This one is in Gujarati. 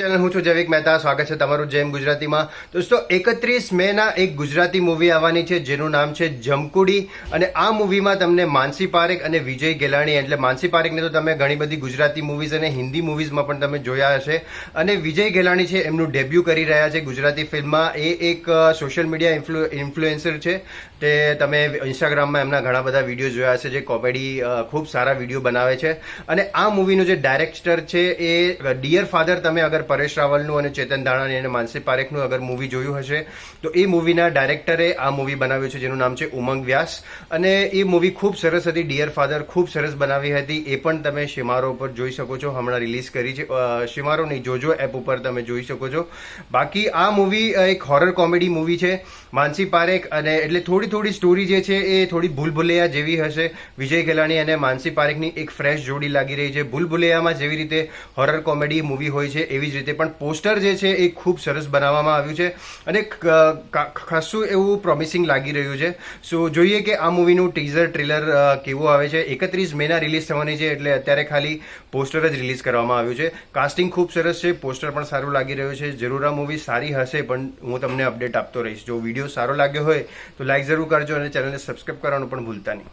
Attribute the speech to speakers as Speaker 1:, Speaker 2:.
Speaker 1: ચેનલ હું છું જૈવિક મહેતા. સ્વાગત છે તમારું જેમ ગુજરાતીમાં. દોસ્તો 31 મેના એક ગુજરાતી મૂવી આવવાની છે જેનું નામ છે જમકુડી. અને આ મૂવીમાં તમને માનસી પારેખ અને વિજય ગેલાણી, એટલે માનસી પારેખને તો તમે ઘણી બધી ગુજરાતી મૂવીઝ અને હિન્દી મૂવીઝમાં પણ તમે જોયા હશે, અને વિજય ગેલાણી છે એમનું ડેબ્યુ કરી રહ્યા છે ગુજરાતી ફિલ્મમાં. એ એક સોશિયલ મીડિયા ઇન્ફ્લુએન્સર છે. તે તમે ઇન્સ્ટાગ્રામમાં એમના ઘણા બધા વિડીયો જોયા હશે, જે કોમેડી ખૂબ સારા વિડીયો બનાવે છે. અને આ મૂવીનો જે ડાયરેક્ટર છે એ ડિયર ફાધર, તમે અગર પરેશ રાવલનું અને ચેતન દાણાની અને માનસી પારેખનું અગર મૂવી જોયું હશે તો એ મૂવીના ડાયરેક્ટરે આ મૂવી બનાવ્યું છે જેનું નામ છે ઉમંગ વ્યાસ. અને એ મૂવી ખૂબ સરસ હતી. ડિયર ફાધર ખૂબ સરસ બનાવી હતી. એ પણ તમે શિમારો ઉપર જોઈ શકો છો, હમણાં રિલીઝ કરી છે. શિમારો નહીં, જોજો એપ ઉપર તમે જોઈ શકો છો. બાકી આ મૂવી એક હોરર કોમેડી મૂવી છે. માનસી પારેખ અને એટલે થોડી સ્ટોરી જે છે એ થોડી ભૂલભુલૈયા જેવી હશે. વિજય ગેલાણી અને માનસી પારેખની એક ફ્રેશ જોડી લાગી રહી છે. ભૂલભુલૈયામાં જેવી રીતે હોરર કોમેડી મૂવી હોય છે એવી જ રીતે પણ પોસ્ટર જે છે એ ખૂબ સરસ બનાવવામાં આવ્યું છે અને ખાસું એવું પ્રોમિસિંગ લાગી રહ્યું છે. સો જોઈએ કે આ મૂવીનું ટીઝર ટ્રેલર કેવું આવે છે. 31 મેના રિલીઝ થવાની છે, એટલે અત્યારે ખાલી પોસ્ટર જ રિલીઝ કરવામાં આવ્યું છે. કાસ્ટિંગ ખૂબ સરસ છે, પોસ્ટર પણ સારું લાગી રહ્યું છે. જરૂર આ મૂવી સારી હશે, પણ હું તમને અપડેટ આપતો રહીશ. જો વિડીયો સારો લાગ્યો હોય તો લાઈક જરૂર કરજો અને ચેનલને સબસ્ક્રાઈબ કરવાનું પણ ભૂલતા નહીં.